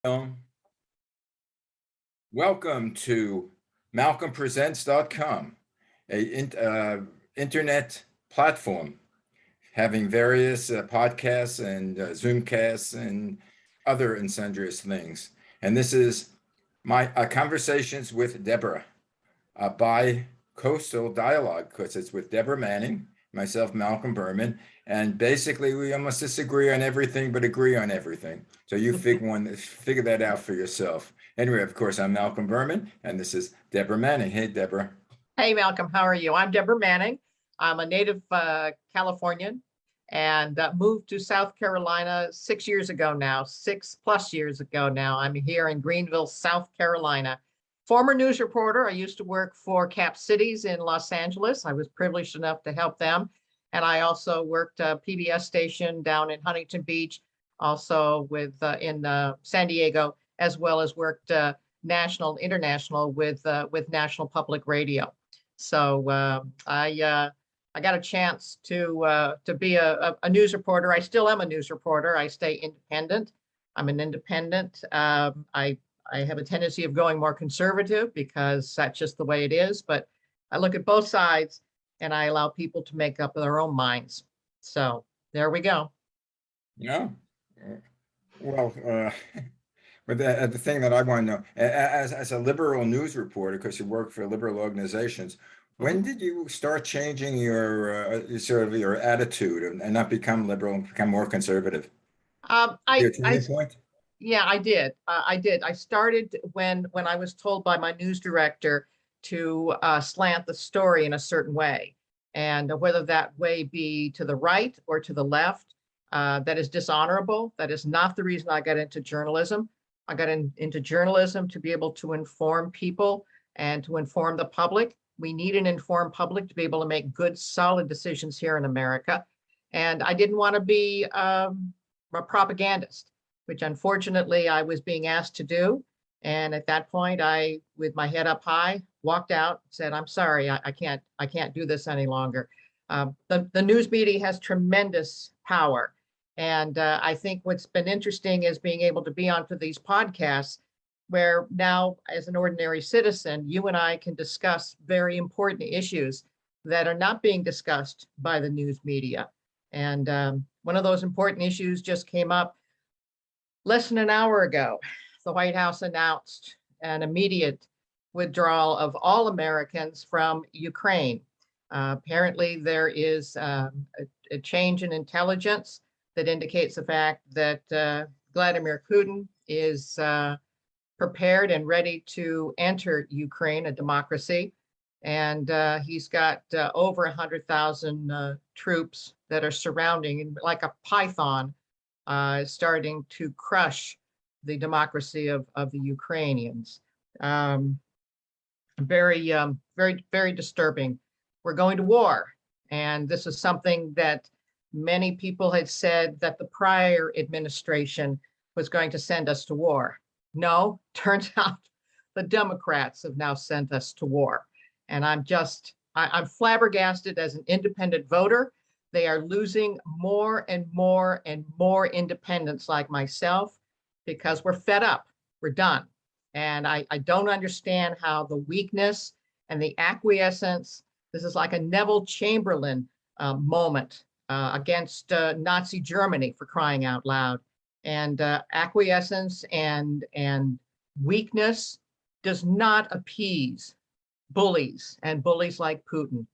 Um, Welcome to MalcolmPresents.com, internet platform having various podcasts and Zoomcasts and other and sundry things. And this is my conversations with Deborah, bi-coastal dialogue, because it's with Deborah Manning, myself, Malcolm Berman, and basically we almost disagree on everything but agree on everything. So you figure that out for yourself. Anyway, of course, I'm Malcolm Berman, and this is Deborah Manning. Hey, Deborah. Hey, Malcolm, how are you? I'm Deborah Manning. I'm a native Californian and moved to South Carolina 6 years ago now, 6+ years ago now. I'm here in Greenville, South Carolina. Former news reporter. I used to work for Cap Cities in Los Angeles. I was privileged enough to help them. And I also worked a PBS station down in Huntington Beach, also in San Diego, as well as worked national, international with National Public Radio. So I got a chance to be a news reporter. I still am a news reporter. I stay independent. I'm an independent. I have a tendency of going more conservative because that's just the way it is. But I look at both sides and I allow people to make up their own minds. So there we go. Yeah. Well, but the thing that I want to know, as a liberal news reporter, because you work for liberal organizations, when did you start changing your sort of your attitude and not become liberal and become more conservative? Your turning point? Yeah, I did. I did. I started when I was told by my news director to slant the story in a certain way, and whether that way be to the right or to the left, that is dishonorable. That is not the reason I got into journalism. I got into journalism to be able to inform people and to inform the public. We need an informed public to be able to make good, solid decisions here in America. And I didn't want to be a propagandist, which unfortunately I was being asked to do. And at that point, I, with my head up high, walked out, said, "I'm sorry, I can't do this any longer." The news media has tremendous power. And I think what's been interesting is being able to be onto these podcasts where now, as an ordinary citizen, you and I can discuss very important issues that are not being discussed by the news media. And one of those important issues just came up less than an hour ago. The White House announced an immediate withdrawal of all Americans from Ukraine. Apparently, there is a change in intelligence that indicates the fact that Vladimir Putin is prepared and ready to enter Ukraine, a democracy. And he's got over 100,000 troops that are surrounding, like a python, starting to crush the democracy of the Ukrainians. Very, very disturbing. We're going to war. And this is something that many people had said that the prior administration was going to send us to war. No, turns out the Democrats have now sent us to war. And I'm flabbergasted as an independent voter. They are losing more and more and more independents like myself because we're fed up. We're done. And I don't understand how the weakness and the acquiescence, this is like a Neville Chamberlain moment against Nazi Germany, for crying out loud. And acquiescence and weakness does not appease bullies and bullies like Putin.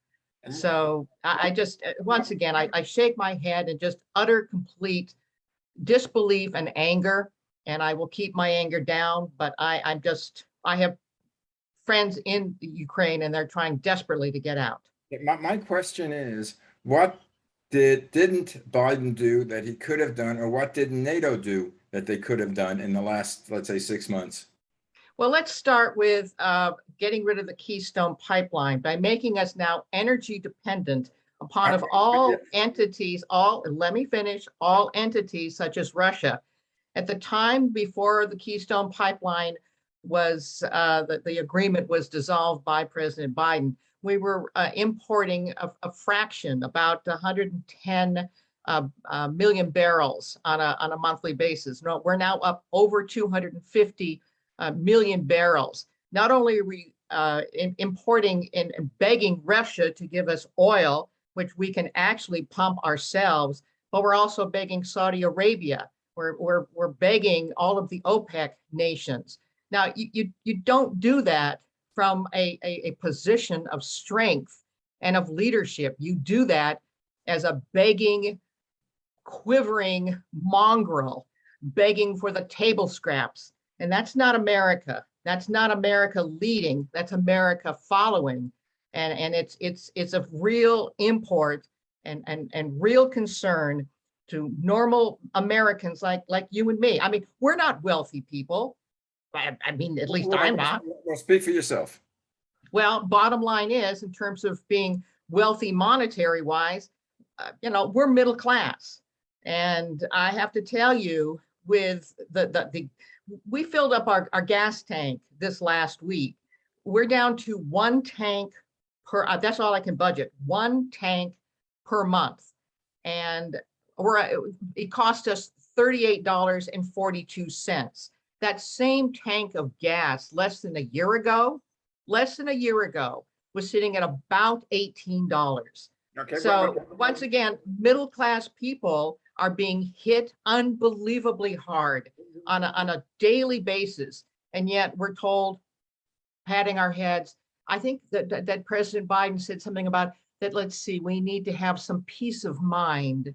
So I just, once again, I shake my head in just utter, complete disbelief and anger, and I will keep my anger down. But I have friends in Ukraine, and they're trying desperately to get out. My question is, what didn't Biden do that he could have done, or what did NATO do that they could have done in the last, let's say, 6 months? Well, let's start with getting rid of the Keystone Pipeline by making us now energy dependent upon of all entities, let me finish, all entities such as Russia. At the time before the Keystone Pipeline was, the agreement was dissolved by President Biden, we were importing a fraction, about 110 million barrels on a monthly basis. No, we're now up over 250 million barrels. Not only are we importing and begging Russia to give us oil, which we can actually pump ourselves, but we're also begging Saudi Arabia. We're begging all of the OPEC nations. Now, you don't do that from a position of strength and of leadership. You do that as a begging, quivering mongrel, begging for the table scraps. And that's not America. That's not America leading. That's America following. And it's of real import and real concern to normal Americans like you and me. I mean, we're not wealthy people. I mean, at least I'm not. Well, speak for yourself. Well, bottom line is, in terms of being wealthy monetary wise, we're middle class. And I have to tell you, with we filled up our gas tank this last week. We're down to one tank per, that's all I can budget, one tank per month. And it cost us $38.42. That same tank of gas less than a year ago was sitting at about $18. Okay. So once again, middle class people are being hit unbelievably hard on a daily basis. And yet we're told, patting our heads. I think that President Biden said something about that. Let's see, we need to have some peace of mind.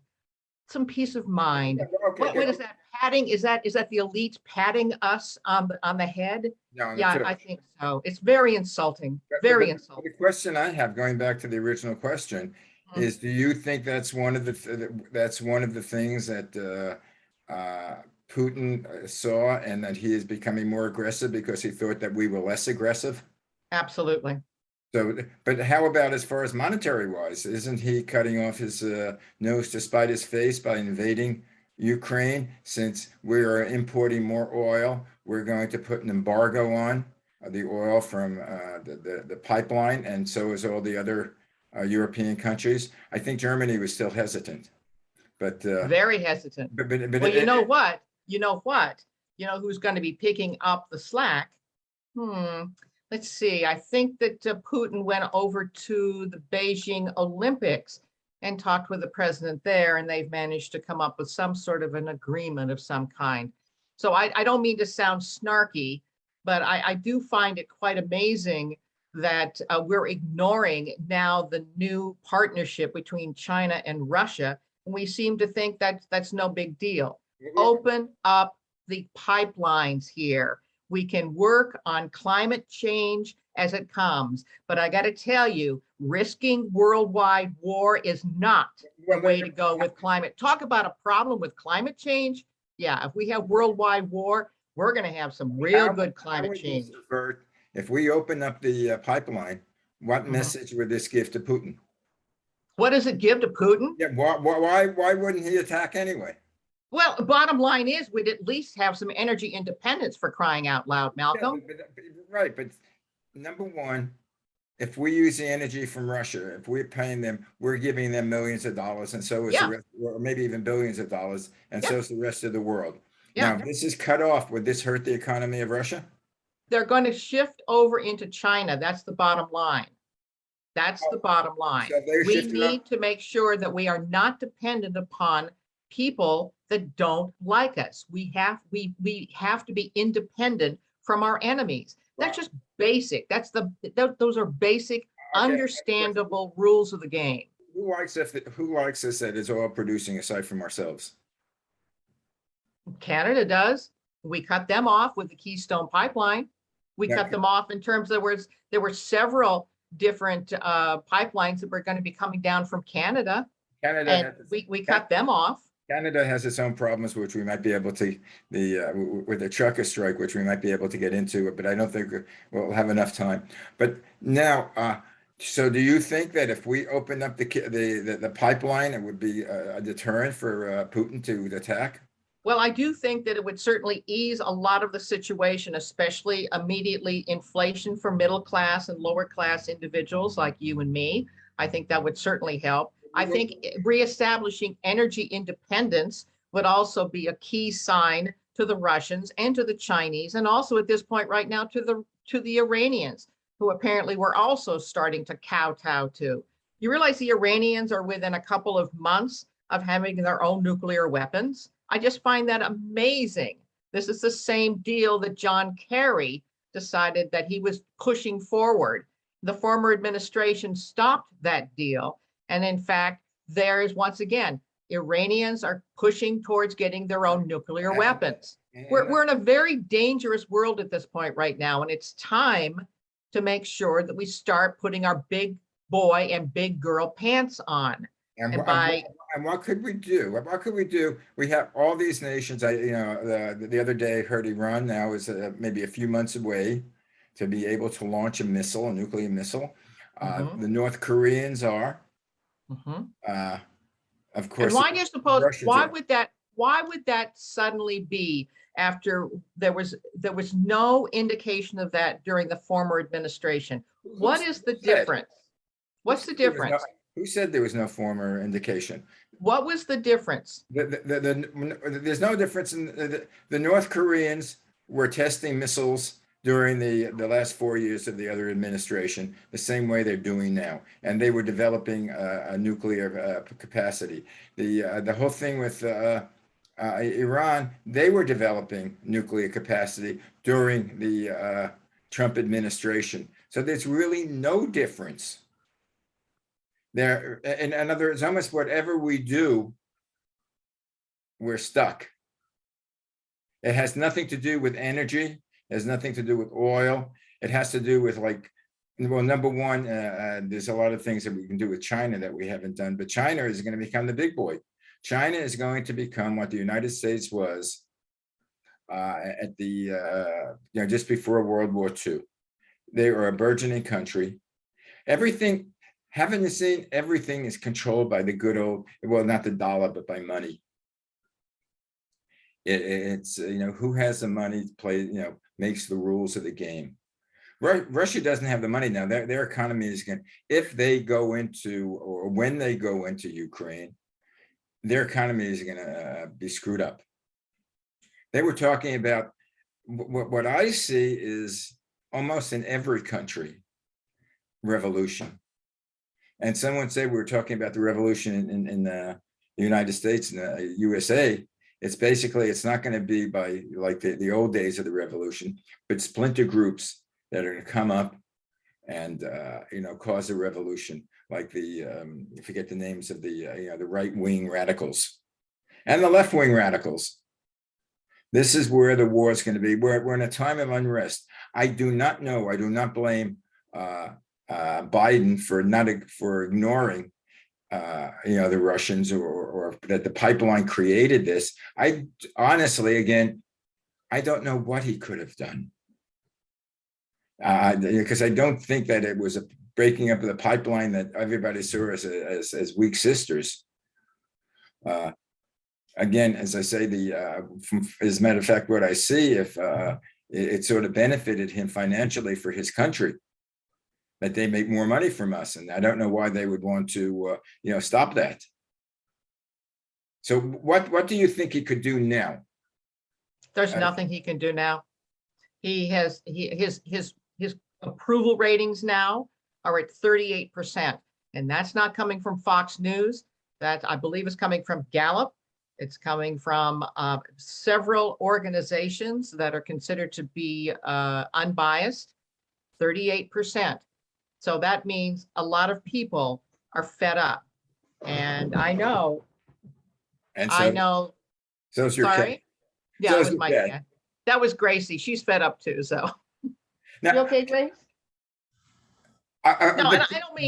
Some peace of mind. Okay, what is that patting? Is that the elites patting us on the head? No, Yeah, I think so. It's very insulting. Very insulting. The question I have, going back to the original question, is: do you think that's one of the things that Putin saw, and that he is becoming more aggressive because he thought that we were less aggressive? Absolutely. So, but how about as far as monetary wise? Isn't he cutting off his nose to spite his face by invading Ukraine? Since we are importing more oil, we're going to put an embargo on the oil from the pipeline, and so is all the other European countries. I think Germany was still hesitant, but very hesitant. But well, you know what? You know who's going to be picking up the slack? Let's see. I think that Putin went over to the Beijing Olympics and talked with the president there, and they've managed to come up with some sort of an agreement of some kind. So I don't mean to sound snarky, but I do find it quite amazing that we're ignoring now the new partnership between China and Russia. And we seem to think that that's no big deal. Open up the pipelines here. We can work on climate change as it comes. But I got to tell you, risking worldwide war is not the way to go with climate. Talk about a problem with climate change. Yeah, if we have worldwide war, we're going to have some real good climate change. If we open up the pipeline, what message would this give to Putin? What does it give to Putin? Yeah, why wouldn't he attack anyway? Well, bottom line is we'd at least have some energy independence, for crying out loud, Malcolm. Yeah, right, but number one, if we use the energy from Russia, if we're paying them, we're giving them millions of dollars, and so is the rest, or maybe even billions of dollars, and so is the rest of the world. Now, if this is cut off, would this hurt the economy of Russia? They're going to shift over into China. That's the bottom line. That's the bottom line. So we need to make sure that we are not dependent upon people that don't like us. We have to be independent from our enemies. That's just basic. Those are basic, understandable rules of the game. Who likes us that is oil producing aside from ourselves? Canada does. We cut them off with the Keystone Pipeline. We cut them off in terms of there were several different pipelines that were going to be coming down from Canada. And we cut them off. Canada has its own problems, which we might be able to, with the trucker strike, which we might be able to get into, but I don't think we'll have enough time. But now, so do you think that if we open up the pipeline, it would be a deterrent for Putin to attack? Well, I do think that it would certainly ease a lot of the situation, especially immediately inflation for middle class and lower class individuals like you and me. I think that would certainly help. I think reestablishing energy independence would also be a key sign to the Russians and to the Chinese, and also at this point right now to the Iranians, who apparently were also starting to kowtow to. You realize the Iranians are within a couple of months of having their own nuclear weapons? I just find that amazing. This is the same deal that John Kerry decided that he was pushing forward. The former administration stopped that deal. And in fact, there is once again, Iranians are pushing towards getting their own nuclear weapons. We're in a very dangerous world at this point right now, and it's time to make sure that we start putting our big boy and big girl pants on. And, And wh- by and what could we do? What could we do? We have all these nations. The other day I heard Iran now is maybe a few months away to be able to launch a nuclear missile. Mhm, The North Koreans are, mhm. uh, of And course, why the do you suppose, Russians are. why would that suddenly be after there was no indication of that during the former administration? Who What is the said? difference? Who What's said the there was no? difference? Who said there was no former indication? What was the difference? There's no difference in the North Koreans were testing missiles during the last 4 years of the other administration, the same way they're doing now, and they were developing a nuclear capacity. The whole thing with Iran, they were developing nuclear capacity during the Trump administration. So there's really no difference there. In other words, almost whatever we do, we're stuck. It has nothing to do with energy. It has nothing to do with oil. It has to do with well, number one, there's a lot of things that we can do with China that we haven't done, but China is going to become the big boy. China is going to become what the United States was at just before World War II. They are a burgeoning country. Everything, haven't you seen? Everything is controlled by the good old, well, not the dollar, but by money. It's who has the money to play, makes the rules of the game. Russia doesn't have the money now. Their economy is going, if they go into, or when they go into Ukraine, their economy is going to be screwed up. They were talking about what I see is almost in every country, revolution. And someone said we were talking about the revolution in the United States and the USA. It's basically, it's not going to be by like the old days of the revolution, but splinter groups that are going to come up and cause a revolution, like I forget the names of the right-wing radicals and the left-wing radicals. This is where the war is going to be. We're in a time of unrest. I do not know. I do not blame Biden for ignoring the Russians or that the pipeline created this. I honestly, again, I don't know what he could have done. Because I don't think that it was a breaking up of the pipeline that everybody saw as weak sisters. Again, as I say, as a matter of fact, what I see, if it sort of benefited him financially for his country, that they make more money from us, and I don't know why they would want to, stop that. So, what do you think he could do now? There's nothing he can do now. His approval ratings now are at 38%, and that's not coming from Fox News. That, I believe, is coming from Gallup. It's coming from several organizations that are considered to be unbiased. 38%. So that means a lot of people are fed up. And I know. So is your cat. Sorry. Yeah, So it was my cat. That was Gracie. She's fed up too. So now, you okay, Grace? No, and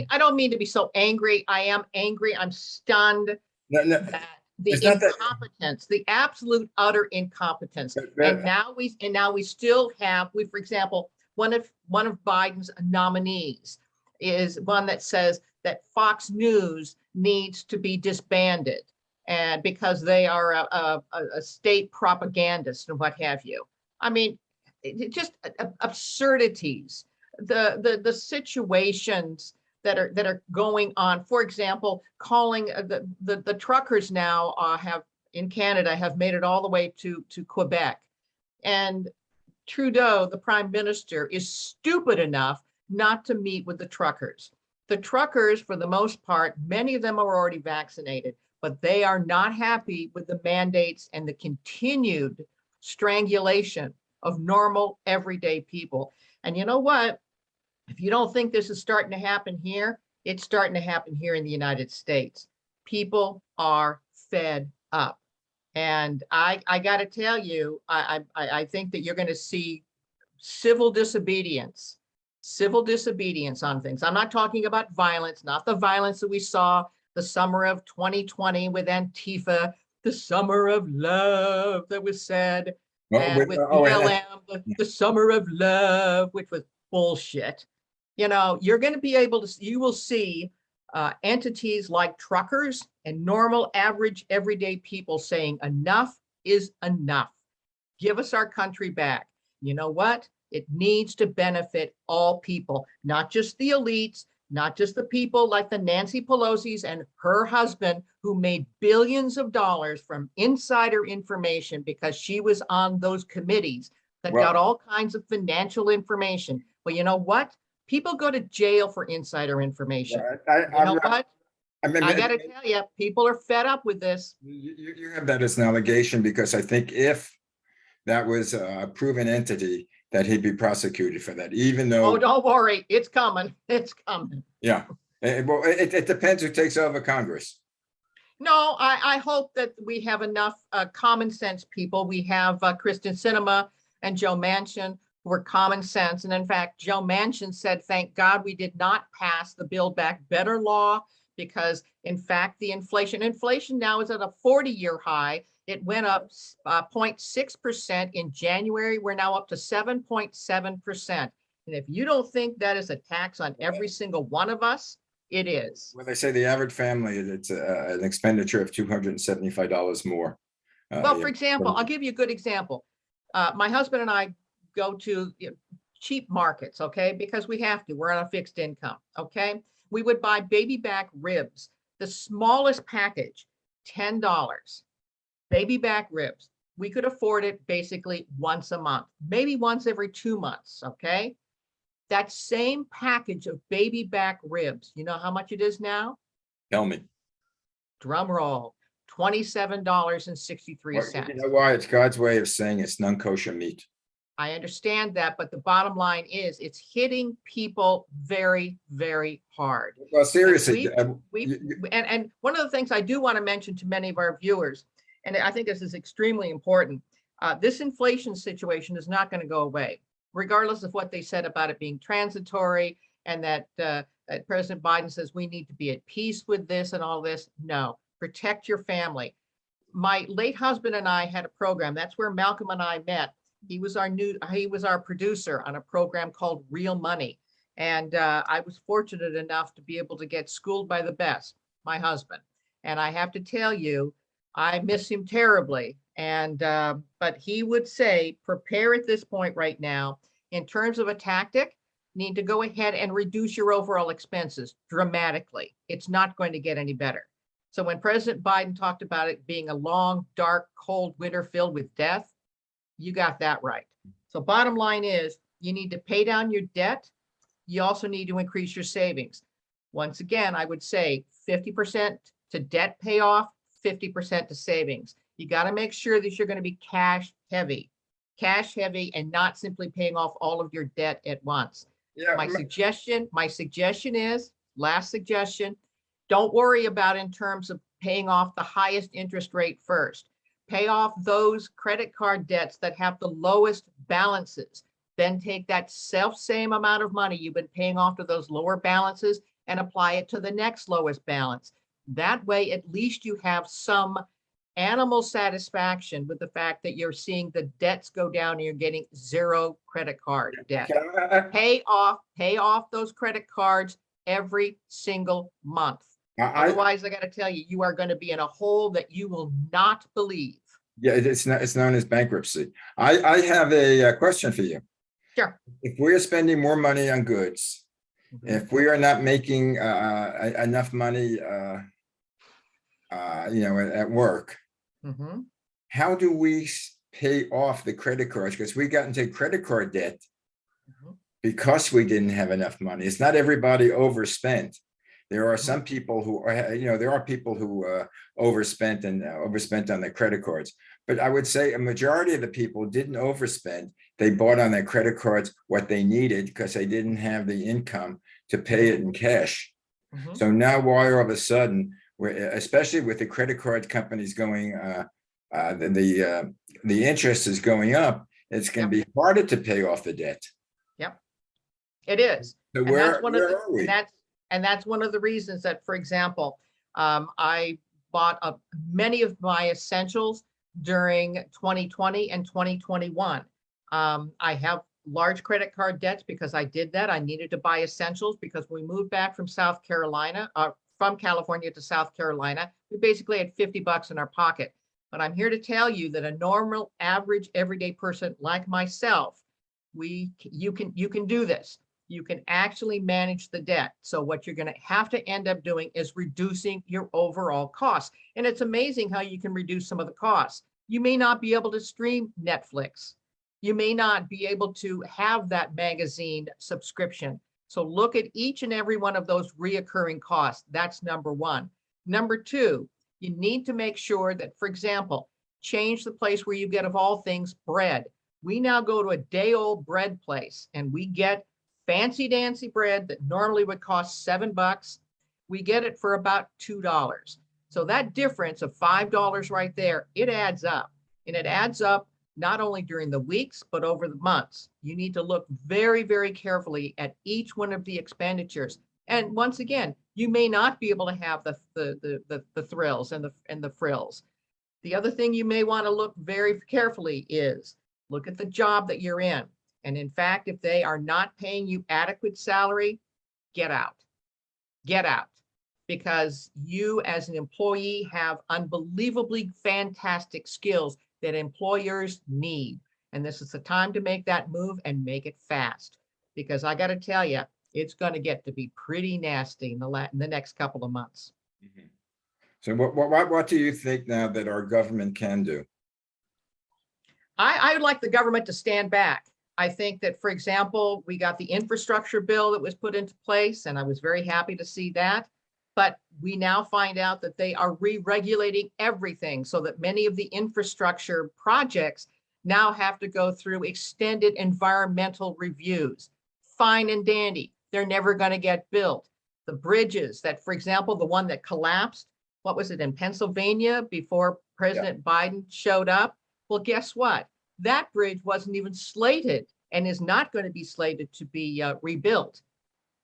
I don't mean to be so angry. I am angry. I'm stunned that the incompetence, the absolute utter incompetence. And now we still have, for example, one of Biden's nominees is one that says that Fox News needs to be disbanded, and because they are a state propagandist and what have you. I mean, just absurdities. The situations that are going on. For example, calling the truckers now have in Canada have made it all the way to Quebec. And Trudeau, the prime minister, is stupid enough not to meet with the truckers. The truckers, for the most part, many of them are already vaccinated, but they are not happy with the mandates and the continued strangulation of normal, everyday people. And you know what? If you don't think this is starting to happen here, it's starting to happen here in the United States. People are fed up. And I got to tell you, I think that you're going to see civil disobedience on things. I'm not talking about violence, not the violence that we saw the summer of 2020 with Antifa, the summer of love that was said, and with BLM, the summer of love, which was bullshit. You know, you're going to be able to, you will see entities like truckers and normal, average, everyday people saying enough is enough. Give us our country back. You know what? It needs to benefit all people, not just the elites, not just the people like the Nancy Pelosi's and her husband who made billions of dollars from insider information because she was on those committees that got all kinds of financial information. Well, you know what? People go to jail for insider information. You know what? I got to tell you, people are fed up with this. You have that as an allegation because I think if that was a proven entity, that he'd be prosecuted for that, even though. Oh, don't worry, it's coming. It's coming. Yeah, well, it depends who takes over Congress. No, I hope that we have enough common sense people. We have Kristen Sinema and Joe Manchin who are common sense. And in fact, Joe Manchin said, thank God we did not pass the Build Back Better law because in fact, the inflation now is at a 40-year high. It went up 0.6% in January. We're now up to 7.7%. And if you don't think that is a tax on every single one of us, it is. Well, they say the average family, it's an expenditure of $275 more. Well, for example, I'll give you a good example. My husband and I go to cheap markets, okay, because we have to. We're on a fixed income, okay? We would buy baby back ribs, the smallest package, $10. Baby back ribs. We could afford it basically once a month, maybe once every 2 months, okay? That same package of baby back ribs, you know how much it is now? Tell me. Drum roll, $27.63. You know why? It's God's way of saying it's non-kosher meat. I understand that, but the bottom line is it's hitting people very, very hard. Well, seriously. And one of the things I do want to mention to many of our viewers, and I think this is extremely important, this inflation situation is not going to go away, regardless of what they said about it being transitory and that President Biden says we need to be at peace with this and all this. No, protect your family. My late husband and I had a program. That's where Malcolm and I met. He was our producer on a program called Real Money. And I was fortunate enough to be able to get schooled by the best, my husband. And I have to tell you, I miss him terribly. And but he would say, prepare at this point right now, in terms of a tactic, need to go ahead and reduce your overall expenses dramatically. It's not going to get any better. So when President Biden talked about it being a long, dark, cold winter filled with death, you got that right. So bottom line is you need to pay down your debt. You also need to increase your savings. Once again, I would say 50% to debt payoff, 50% to savings. You got to make sure that you're going to be cash heavy and not simply paying off all of your debt at once. Yeah, my suggestion is, last suggestion, don't worry about in terms of paying off the highest interest rate first. Pay off those credit card debts that have the lowest balances. Then take that same amount of money you've been paying off to those lower balances and apply it to the next lowest balance. That way, at least you have some animal satisfaction with the fact that you're seeing the debts go down and you're getting zero credit card debt. Pay off those credit cards every single month. Otherwise, I got to tell you, you are going to be in a hole that you will not believe. Yeah, it's known as bankruptcy. I have a question for you. Sure. If we're spending more money on goods Mhm, If we are not making enough money, at work, mhm, how do we pay off the credit cards? Because we got into credit card debt mhm, because we didn't have enough money. It's not everybody overspent. There are mhm. some people who are, there are people who overspent and overspent on their credit cards. But I would say a majority of the people didn't overspend. They bought on their credit cards what they needed because they didn't have the income to pay Mhm, it in cash. mhm. So now, why all of a sudden, especially with the credit card companies going, uh, the the, uh, the interest is going up. It's going Yep, to be harder to pay off the debt. yep, it is. So And that's one of where the, are and we? that's one of the reasons that, for example, I bought up many of my essentials during 2020 and 2021. I have large credit card debts because I did that. I needed to buy essentials because we moved back from South Carolina, from California to South Carolina. We basically had 50 bucks in our pocket. But I'm here to tell you that a normal, average, everyday person like myself, you can do this. You can actually manage the debt. So what you're going to have to end up doing is reducing your overall costs. And it's amazing how you can reduce some of the costs. You may not be able to stream Netflix. You may not be able to have that magazine subscription. So look at each and every one of those reoccurring costs. That's number one. Number two, you need to make sure that, for example, change the place where you get, of all things, bread. We now go to a day old bread place and we get fancy dancy bread that normally would cost $7. We get it for about $2. So that difference of $5 right there, it adds up. And it adds up not only during the weeks, but over the months. You need to look very, very carefully at each one of the expenditures. And once again, you may not be able to have the thrills and the frills. The other thing you may want to look very carefully is look at the job that you're in. And in fact, if they are not paying you adequate salary, get out, get out. Because you as an employee have unbelievably fantastic skills that employers need. And this is the time to make that move and make it fast. Because I got to tell you, it's going to get to be pretty nasty in the next couple of months. Mhm. So what do you think now that our government can do? I would like the government to stand back. I think that, for example, we got the infrastructure bill that was put into place, and I was very happy to see that. But we now find out that they are re-regulating everything so that many of the infrastructure projects now have to go through extended environmental reviews. Fine and dandy. They're never going to get built. The bridges that, for example, the one that collapsed, what was it, in Pennsylvania before Yeah. President Biden showed up? Well, guess what? That bridge wasn't even slated and is not going to be slated to be rebuilt.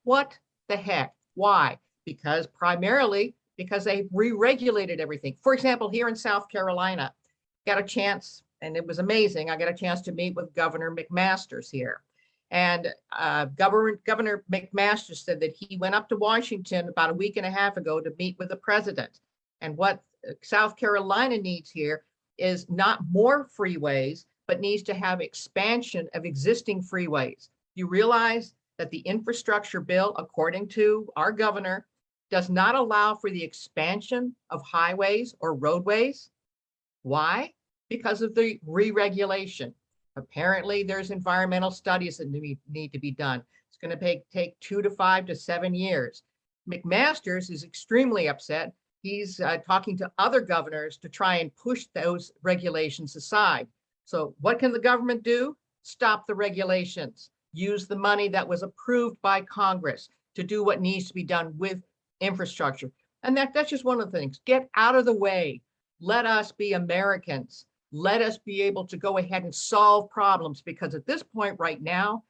What the heck? Why? Because primarily because they re-regulated everything. For example, here in South Carolina, got a chance, and it was amazing. I got a chance to meet with Governor McMaster's here. And Governor McMaster said that he went up to Washington about a week and a half ago to meet with the president. And what South Carolina needs here is not more freeways, but needs to have expansion of existing freeways. You realize that the infrastructure bill, according to our governor, does not allow for the expansion of highways or roadways. Why? Because of the re-regulation. Apparently, there's environmental studies that need to be done. It's going to take 2 to 5 to 7 years. McMaster's is extremely upset. He's talking to other governors to try and push those regulations aside. So what can the government do? Stop the regulations. Use the money that was approved by Congress to do what needs to be done with infrastructure. And that's just one of the things. Get out of the way. Let us be Americans. Let us be able to go ahead and solve problems, because at this point right now,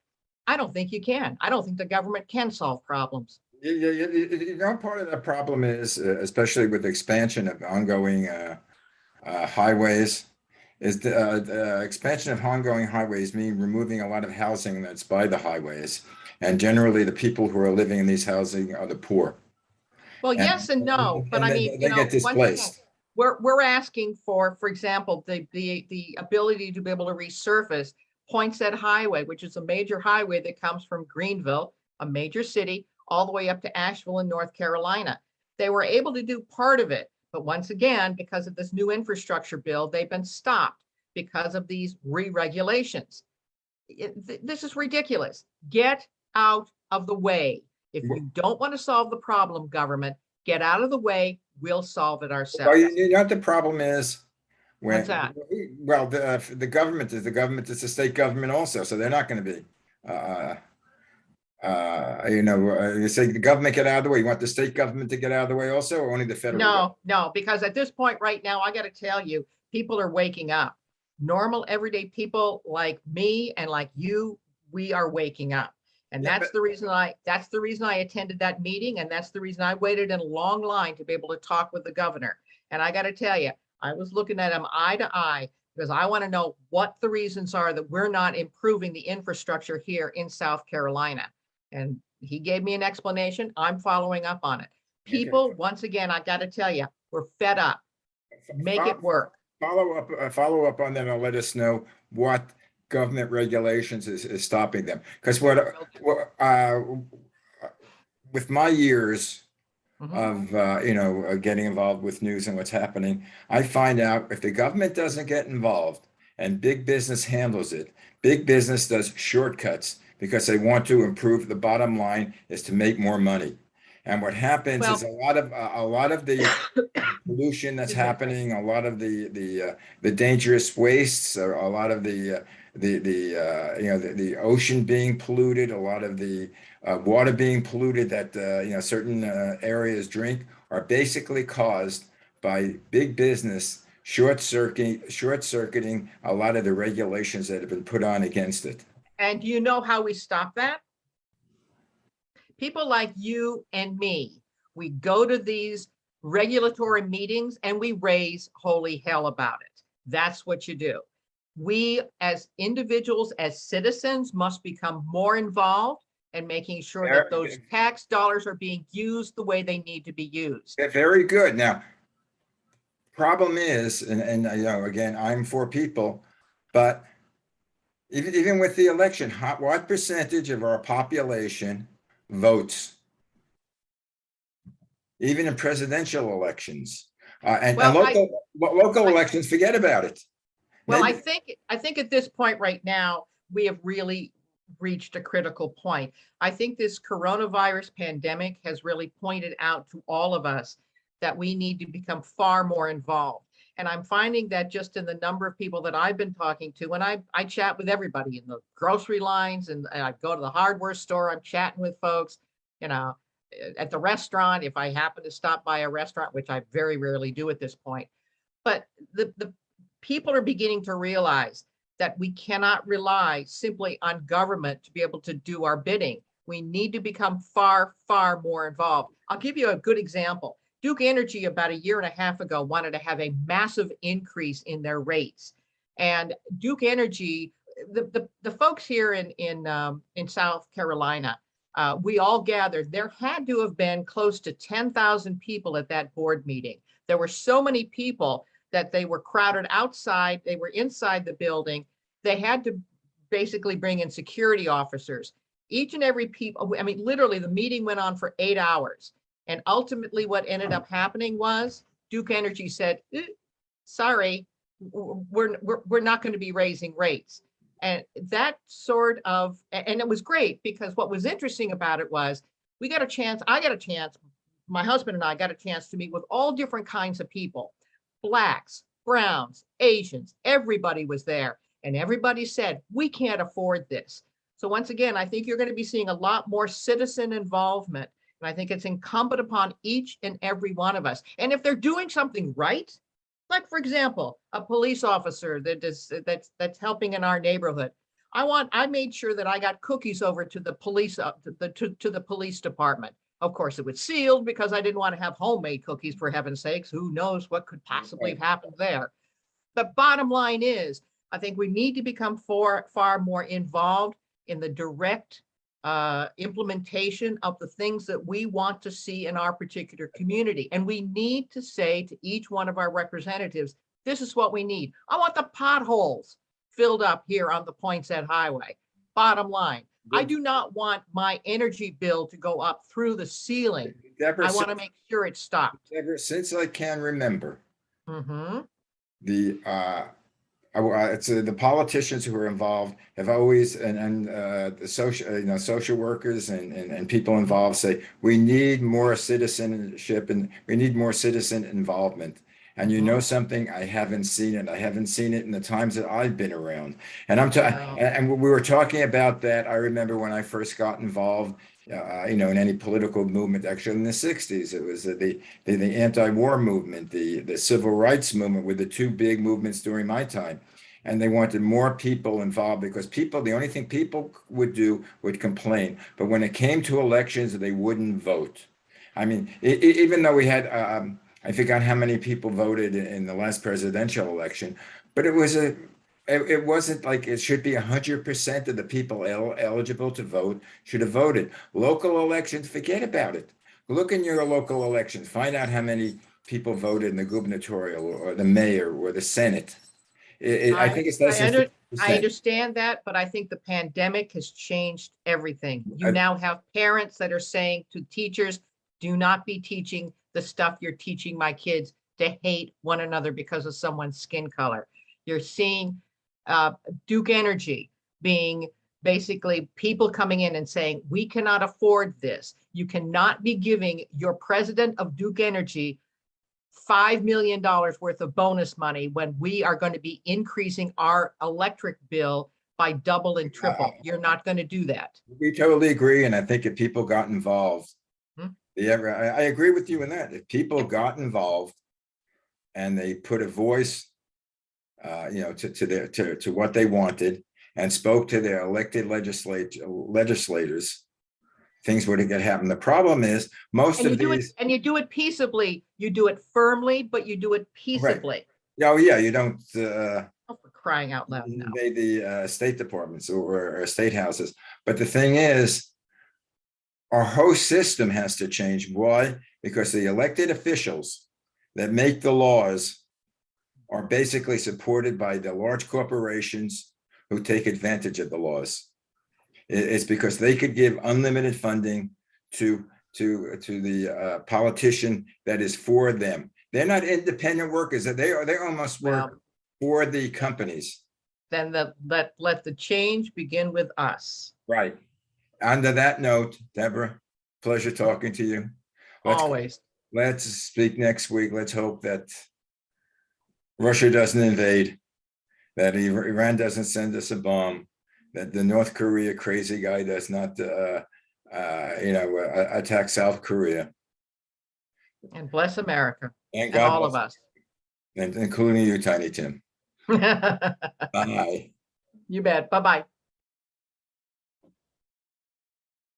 I don't think you can. I don't think the government can solve problems. Part of the problem is, especially with expansion of ongoing highways, is the expansion of ongoing highways mean removing a lot of housing that's by the highways. And generally, the people who are living in these housing are the poor. Well, And, yes and no, but and I mean, they get once again, displaced. we're asking for example, the ability to be able to resurface Poinsett Highway, which is a major highway that comes from Greenville a major city, all the way up to Asheville in North Carolina. They were able to do part of it, but once again, because of this new infrastructure bill, they've been stopped because of these re-regulations. This is ridiculous. Get out of the way. If you don't want to solve the problem, government, get out of the way. We'll solve it Well, ourselves. you know what the problem is? What's that? Well, the government is the state government also, so they're not going to be. You say the government get out of the way. You want the state government to get out of the way also, or only the federal government? No, because at this point right now, I got to tell you, people are waking up. Normal, everyday people like me and like you, we are waking up. And Yeah, that's the reason I attended that meeting. And that's the reason I waited in a long line to be able to talk with the governor. And I got to tell you, I was looking at him eye to eye because I want to know what the reasons are that we're not improving the infrastructure here in South Carolina. And he gave me an explanation. I'm following up on it. Okay. People, once again, I got to tell you, we're fed up. Make it work. Follow up on that and let us know what government regulations is stopping them. Because with my years Mhm. of getting involved with news and what's happening, I find out if the government doesn't get involved and big business handles it, big business does shortcuts because they want to improve. The bottom line is to make more money. And what happens is Well, a lot of the pollution that's excuse me. happening, a lot of the dangerous wastes, a lot of the ocean being polluted, a lot of the water being polluted that certain areas drink are basically caused by big business short circuiting a lot of the regulations that have been put on against it. And do you know how we stop that? People like you and me, we go to these regulatory meetings and we raise holy hell about it. That's what you do. We as individuals, as citizens, must become more involved in making sure that those tax dollars are being used the way they need to be used. They're very good. Now, problem is, and again, I'm for people, but even with the election, what percentage of our population votes? Even in presidential elections, and Well, local elections, forget about it. Well, Maybe, I think at this point right now, we have really reached a critical point. I think this coronavirus pandemic has really pointed out to all of us that we need to become far more involved. And I'm finding that just in the number of people that I've been talking to, and I chat with everybody in the grocery lines, and I go to the hardware store, I'm chatting with folks, you know, at the restaurant, if I happen to stop by a restaurant, which I very rarely do at this point. But the people are beginning to realize that we cannot rely simply on government to be able to do our bidding. We need to become far, far more involved. I'll give you a good example. Duke Energy about a year and a half ago wanted to have a massive increase in their rates. And Duke Energy, the folks here in South Carolina, we all gathered. There had to have been close to 10,000 people at that board meeting. There were so many people that they were crowded outside. They were inside the building. They had to basically bring in security officers. Each and every people, I mean, literally the meeting went on for 8 hours. And ultimately what ended up happening was Duke Energy said, sorry, we're not going to be raising rates. And that sort of, and it was great because what was interesting about it was I got a chance, my husband and I got a chance to meet with all different kinds of people, Blacks, Browns, Asians, everybody was there. And everybody said, we can't afford this. So once again, I think you're going to be seeing a lot more citizen involvement. And I think it's incumbent upon each and every one of us. And if they're doing something right, like for example, a police officer that's helping in our neighborhood, I made sure that I got cookies over to the police to the police department. Of course, it was sealed because I didn't want to have homemade cookies, for heaven's sakes. Who knows what could possibly have happened there? The bottom line is, I think we need to become far more involved in the direct implementation of the things that we want to see in our particular community. And we need to say to each one of our representatives, this is what we need. I want the potholes filled up here on the Poinsett Highway. bottom line. I Good. do not want my energy bill to go up through the ceiling. Deborah, I want to make sure it stopped. Deborah, since I can remember, Hmm. the it's the politicians who are involved have always, and the social workers and people involved say we need more citizenship and we need more citizen involvement. And you know something, I haven't seen it. I haven't seen it in the times that I've been around. And Well, and we were talking about that. I remember when I first got involved, in any political movement. Actually, in the '60s, it was the anti-war movement, the civil rights movement were the two big movements during my time. And they wanted more people involved because the only thing people would do would complain. But when it came to elections, they wouldn't vote. I mean, even though we had, I forgot how many people voted in the last presidential election, but it wasn't like it should be 100% of the people eligible to vote should have voted. Local elections, forget about it. Look in your local elections, find out how many people voted in the gubernatorial or the mayor or the Senate. I I, think it's less I than under, I 50%. understand that, but I think the pandemic has changed everything. You I- now have parents that are saying to teachers, do not be teaching the stuff you're teaching my kids to hate one another because of someone's skin color. You're seeing uh, Duke Energy being basically people coming in and saying, we cannot afford this. You cannot be giving your president of Duke Energy $5 million worth of bonus money when we are going to be increasing our electric bill by double and triple. You're not going to do that. We totally agree, and I think if people got involved, Hmm? I agree with you in that. If people Yeah. got involved and they put a voice, to what they wanted and spoke to their elected legislators, things would get happen. The problem is most And you of do it, these, and you do it peaceably. You do it firmly, but you do it right? peaceably. Oh yeah, you don't Oh, for crying out loud now. invade the state departments or state houses. But the thing is, our whole system has to change. Why? Because the elected officials that make the laws are basically supported by the large corporations who take advantage of the laws. It's because they could give unlimited funding to the politician that is for them. They're not independent workers. They almost Well, work for the companies. then let the change begin with us. Right. Under that note, Deborah, pleasure talking to you. Let's Always. let's speak next week. Let's hope that Russia doesn't invade, that Iran doesn't send us a bomb, that the North Korea crazy guy does not, attack South Korea. And bless America And and God all of bless, us. and including you, Tiny Tim. You Bye. bet. Bye-bye.